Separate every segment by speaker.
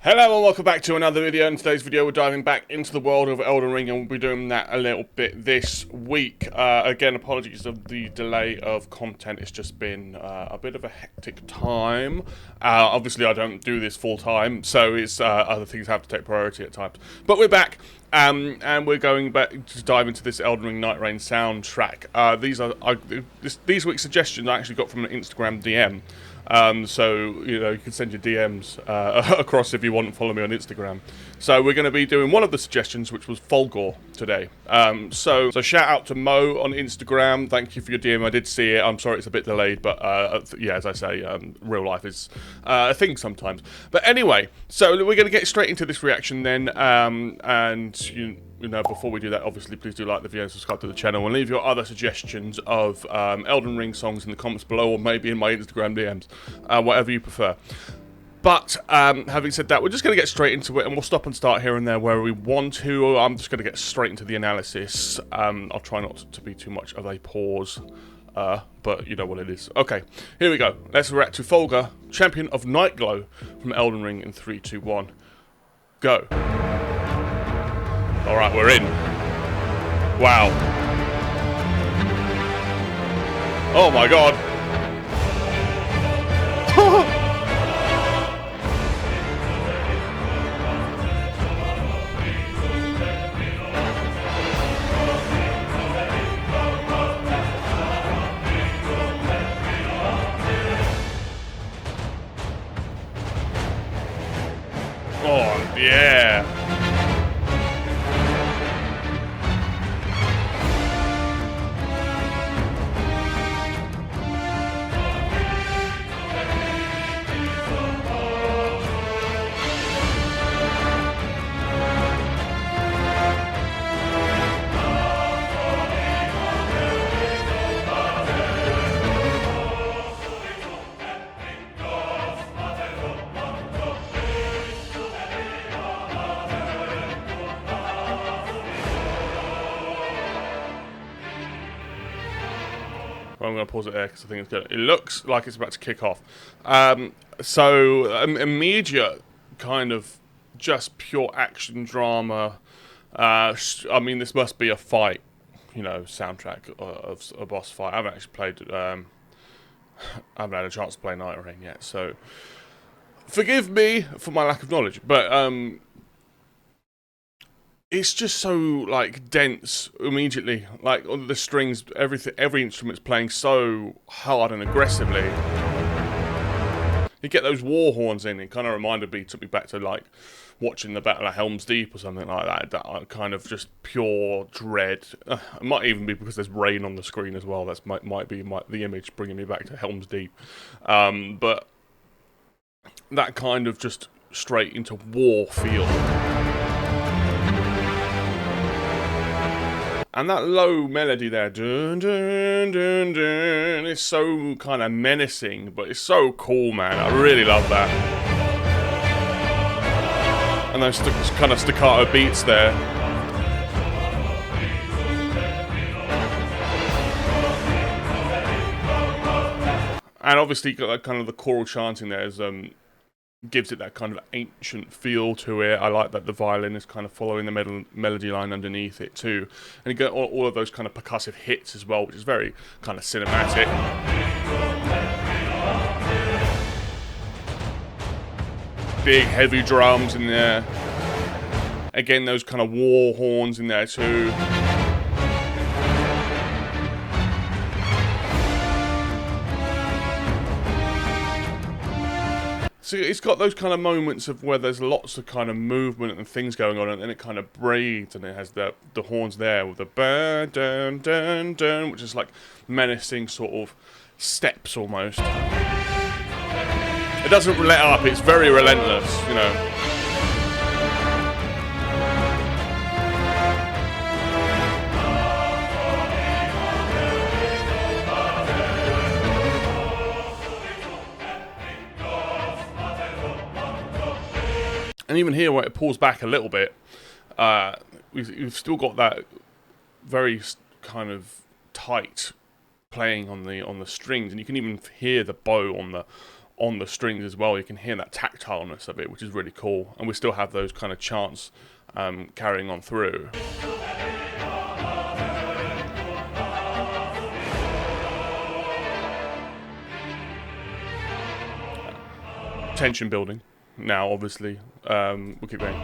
Speaker 1: Hello and welcome back to another video. In today's video we're diving back into the world of Elden Ring, and we'll be doing that a little bit this week. Again, apologies of the delay of content. It's just been a bit of a hectic time. Obviously I don't do this full time, so it's other things have to take priority at times. But we're back, and we're going back to dive into this Elden Ring Nightreign soundtrack. These week's suggestions I actually got from an Instagram DM. So, you know, you can send your DMs across if you want to follow me on Instagram. So we're going to be doing one of the suggestions, which was Fulghor today. So shout out to Mo on Instagram. Thank you for your DM. I did see it. I'm sorry it's a bit delayed, but yeah, as I say, real life is a thing sometimes. But anyway, so we're going to get straight into this reaction then. You know, before we do that, obviously, please do like the video and subscribe to the channel, and leave your other suggestions of Elden Ring songs in the comments below, or maybe in my Instagram DMs, whatever you prefer. But having said that, we're just going to get straight into it, and we'll stop and start here and there where we want to. I'm just going to get straight into the analysis. I'll try not to be too much of a pause, but you know what it is. Okay, here we go. Let's react to Fulghor, Champion of Nightglow, from Elden Ring in 3, 2, 1, go. Alright, we're in. Wow. Oh my god. Oh, yeah. I'm going to pause it there because I think it's good. It looks like it's about to kick off. So, immediate kind of just pure action drama. I mean, this must be a fight, you know, soundtrack of a boss fight. I haven't actually played, I haven't had a chance to play Nightreign yet, so forgive me for my lack of knowledge, but it's just so, like, dense immediately. Like, all the strings, everything, every instrument's playing so hard and aggressively. You get those war horns in, it kind of took me back to, like, watching the Battle of Helm's Deep or something like that. That kind of just pure dread. It might even be because there's rain on the screen as well. That might be the image bringing me back to Helm's Deep. But that kind of just straight into war feel. And that low melody there, dun, dun, dun, dun, is so kind of menacing, but it's so cool, man. I really love that. And those kind of staccato beats there. And obviously, you got that kind of the choral chanting there is, gives it that kind of ancient feel to it. I like that the violin is kind of following the melody line underneath it too. And you get all of those kind of percussive hits as well, which is very kind of cinematic. Big heavy drums in there. Again, those kind of war horns in there too. So it's got those kind of moments of where there's lots of kind of movement and things going on, and then it kind of breathes, and it has the horns there with the dun dun dun dun, which is like menacing sort of steps almost. It doesn't let up; it's very relentless, you know. And even here, where it pulls back a little bit, we've still got that very kind of tight playing on the strings, and you can even hear the bow on the strings as well. You can hear that tactileness of it, which is really cool. And we still have those kind of chants carrying on through. Tension building now, obviously. We'll keep going.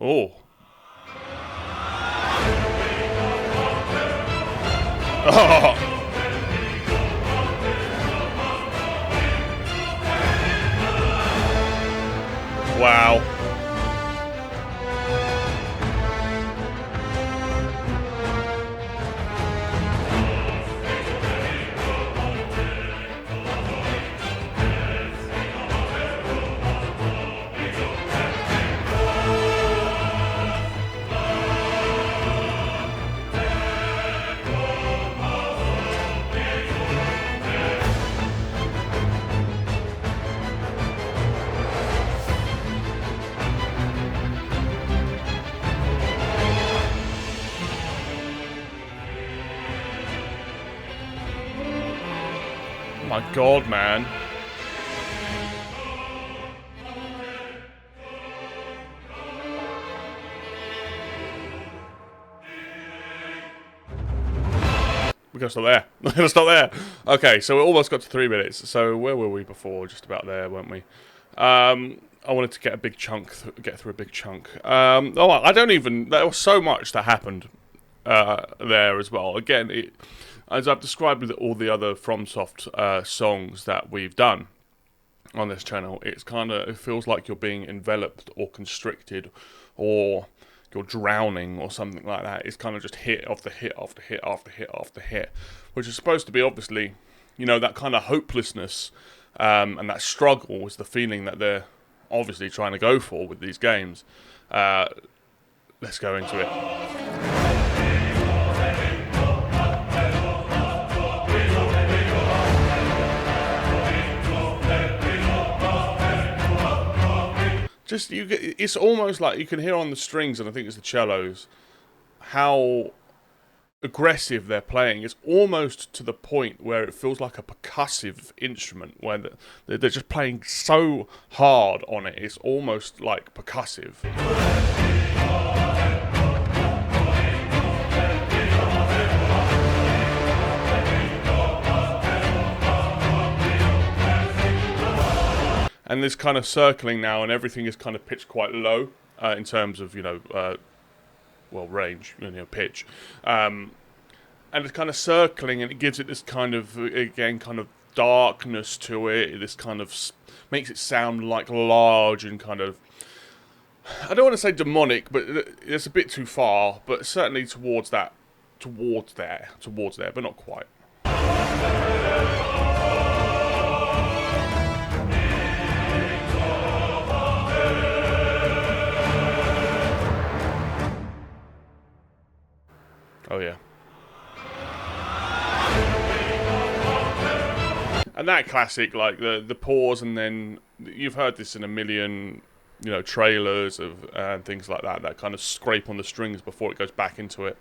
Speaker 1: Oh. Oh. Wow. My God, man. We gotta stop there. We gotta stop there. Okay, so we almost got to 3 minutes. So where were we before? Just about there, weren't we? I wanted to get a big chunk, get through a big chunk. Oh, I don't even. There was so much that happened there as well. Again, as I've described with all the other FromSoft songs that we've done on this channel, it feels like you're being enveloped or constricted, or you're drowning or something like that. It's kind of just hit after hit after hit after hit after hit, which is supposed to be, obviously, you know, that kind of hopelessness and that struggle is the feeling that they're obviously trying to go for with these games. Let's go into it. It's almost like you can hear on the strings, and I think it's the cellos, how aggressive they're playing. It's almost to the point where it feels like a percussive instrument, where they're just playing so hard on it. It's almost like percussive. And this kind of circling now, and everything is kind of pitched quite low in terms of, you know, well, range, you know, pitch. And it's kind of circling, and it gives it this kind of, again, kind of darkness to it. This kind of makes it sound like large and kind of, I don't want to say demonic, but it's a bit too far, but certainly towards there, but not quite. Oh yeah. And that classic, like the pause, and then you've heard this in a million, you know, trailers of and things like that. That kind of scrape on the strings before it goes back into it.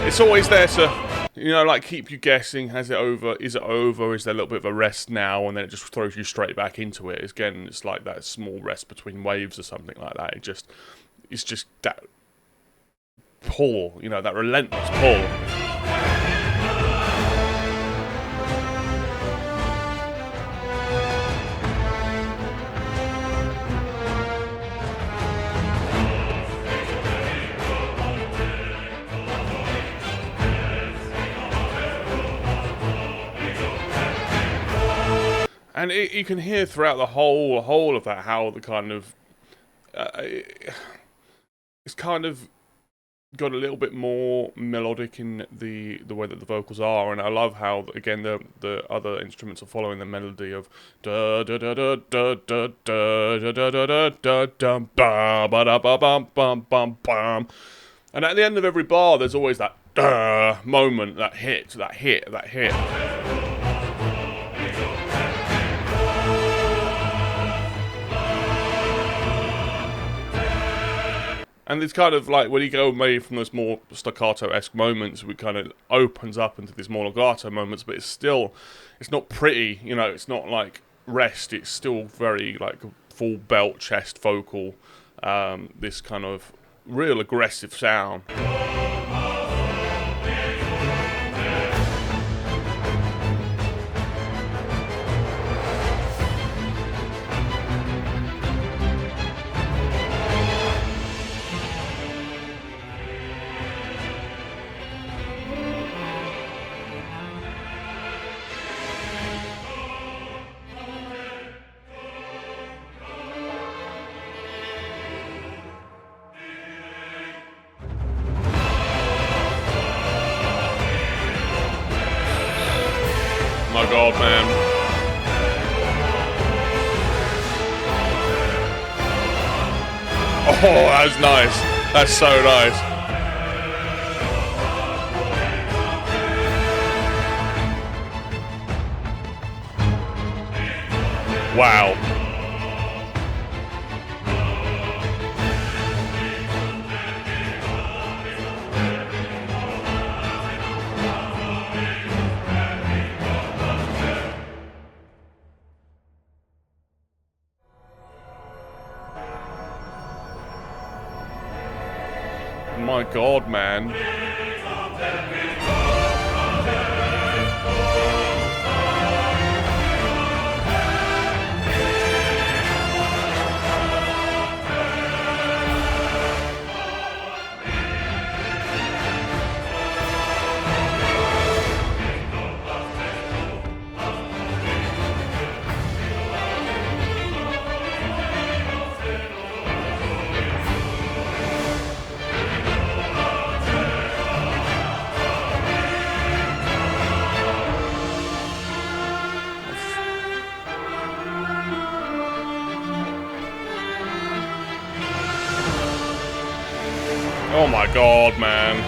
Speaker 1: It's always there to, you know, like keep you guessing. Has it over? Is it over? Is there a little bit of a rest now? And then it just throws you straight back into it. Again, it's like that small rest between waves or something like that. It's just that pull, you know, that relentless pull. And you can hear throughout the whole of that how the kind of it's kind of got a little bit more melodic in the way that the vocals are, and I love how again the other instruments are following the melody of da da da da da da da da da da da da ba ba da ba bum bum bum bum, and at the end of every bar there's always that moment, that hit. And it's kind of like when you go maybe from those more staccato-esque moments, it kind of opens up into these more legato moments, but it's not pretty, you know, it's not like rest, it's still very like full belt chest vocal, this kind of real aggressive sound. My God, man. Oh, that's nice. That's so nice. Wow. My God, man. Oh my God, man.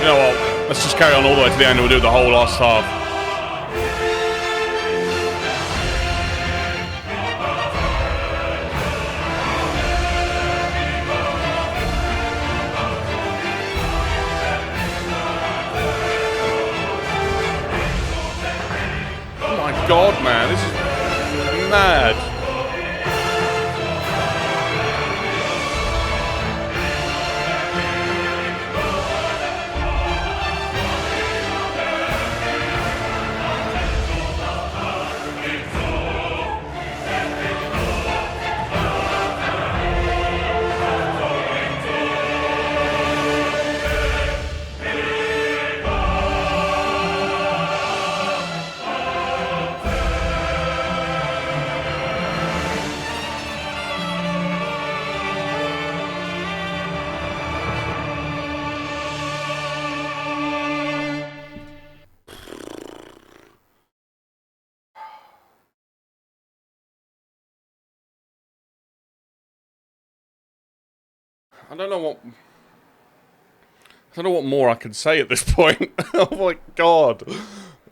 Speaker 1: You know what? Let's just carry on all the way to the end and we'll do the whole last half. Oh my God, man, this is mad. I don't know what more I can say at this point. Oh my God.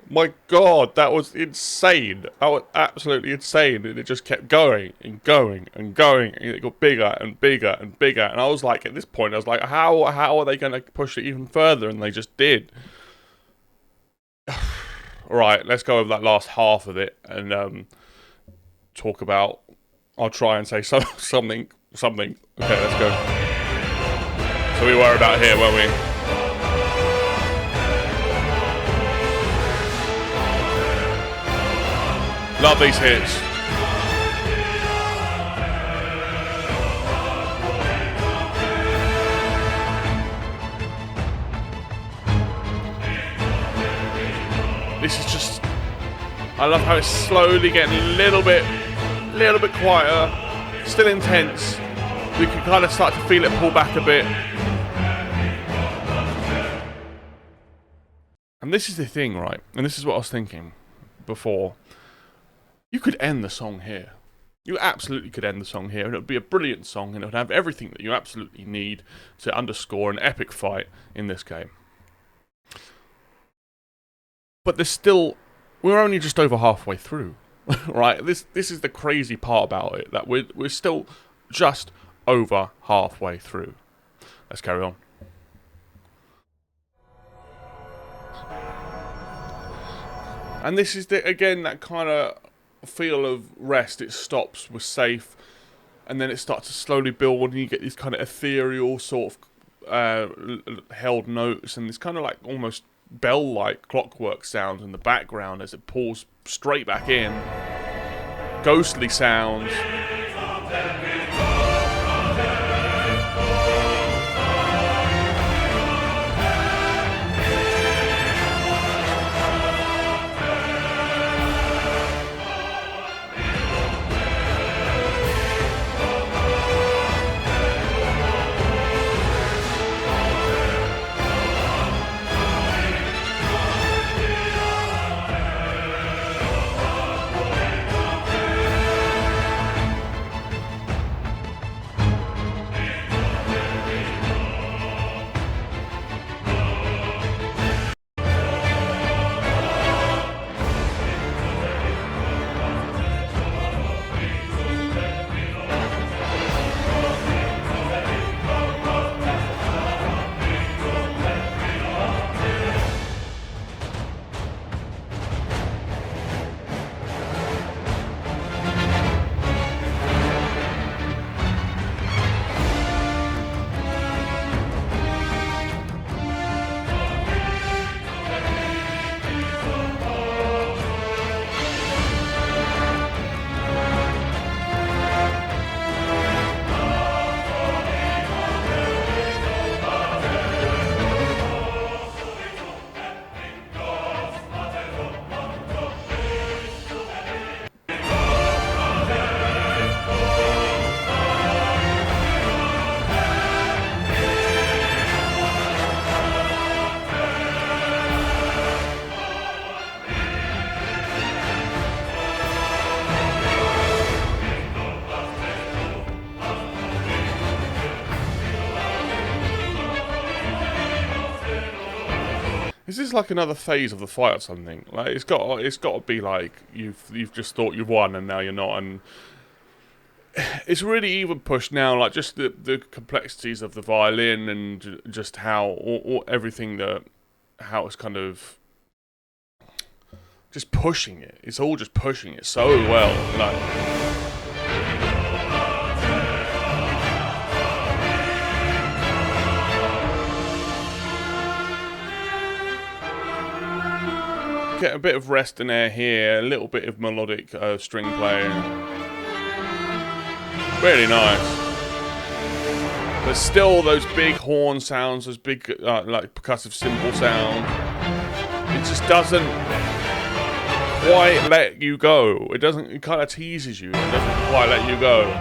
Speaker 1: My God, that was insane. That was absolutely insane. And it just kept going and going and going. And it got bigger and bigger and bigger. And I was like, at this point, I was like, how are they going to push it even further? And they just did. Right, let's go over that last half of it and talk about. I'll try and say something. Okay, let's go. So we were about here, weren't we? Love these hits. This is just. I love how it's slowly getting a little bit quieter. Still intense. We can kind of start to feel it pull back a bit. And this is the thing, right? And this is what I was thinking before. You could end the song here. You absolutely could end the song here, and it would be a brilliant song, and it would have everything that you absolutely need to underscore an epic fight in this game. But there's still... We're only just over halfway through, right? This is the crazy part about it, that we're still just over halfway through. Let's carry on. And this is, again, that kind of feel of rest. It stops, we're safe, and then it starts to slowly build, and you get these kind of ethereal sort of held notes, and this kind of like almost bell-like clockwork sounds in the background as it pulls straight back in. Ghostly sounds. Is this like another phase of the fight or something? Like it's got to be like you've just thought you've won and now you're not, and it's really even pushed now. Like just the complexities of the violin and just how all everything that how it's kind of just pushing it. It's all just pushing it so well. Like. Get a bit of rest and air here, a little bit of melodic string playing. Really nice. But still those big horn sounds, those big like percussive cymbal sound. It just doesn't quite let you go. It doesn't, it kind of teases you. It doesn't quite let you go.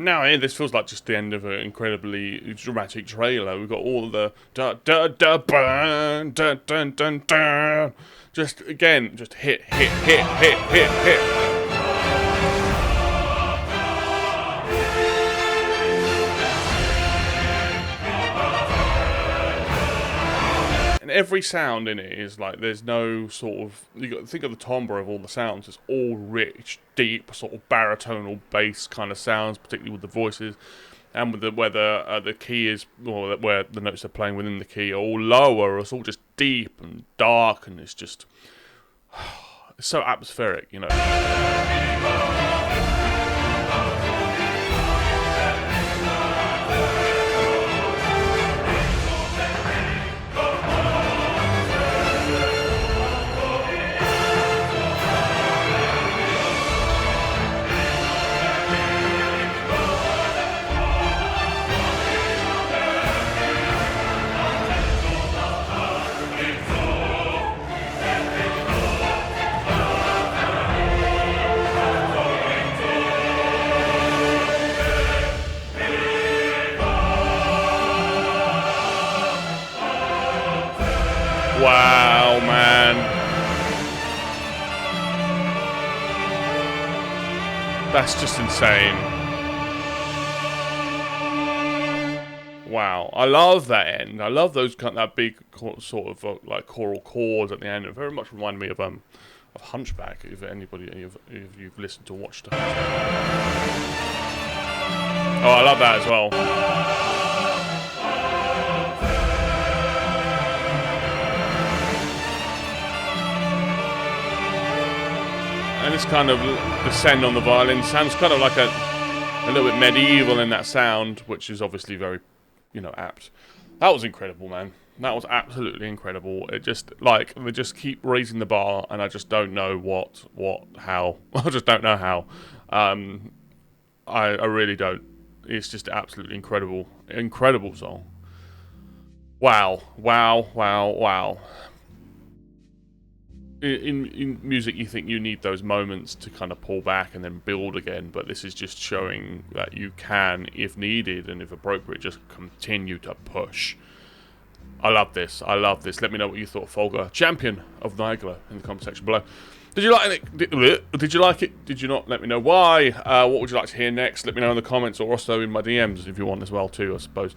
Speaker 1: Now, this feels like just the end of an incredibly dramatic trailer. We've got all the da da da dun dun dun dun dun. Just again, just hit. And every sound in it is like, there's no sort of, you got to think of the timbre of all the sounds. It's all rich, deep, sort of baritonal bass kind of sounds, particularly with the voices, and with where the key is, or where the notes are playing within the key are all lower. It's all just deep and dark, and it's just, it's so atmospheric, you know. Wow, man. That's just insane. Wow, I love that end. I love those that big sort of like choral chords at the end. It very much reminded me of Hunchback. If you've listened to or watched Hunchback. Oh, I love that as well. And this kind of descend on the violin sounds kind of like a little bit medieval in that sound, which is obviously very, you know, apt. That was incredible, man. That was absolutely incredible. It just, like, they just keep raising the bar, and I just don't know how. I just don't know how. I really don't. It's just absolutely incredible. Incredible song. Wow. Wow, wow, wow. In music, you think you need those moments to kind of pull back and then build again, but this is just showing that you can, if needed and if appropriate, just continue to push. I love this. I love this. Let me know what you thought, Fulghor, champion of Nightglow, in the comment section below. Did you like it? Did you like it? Did you not? Let me know why. What would you like to hear next? Let me know in the comments, or also in my DMs if you want as well too, I suppose.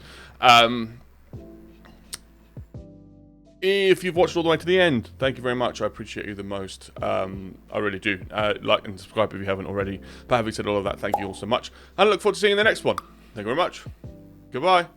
Speaker 1: If you've watched all the way to the end, thank you very much. I appreciate you the most. I really do. Like and subscribe if you haven't already. But having said all of that, thank you all so much. And I look forward to seeing you in the next one. Thank you very much. Goodbye.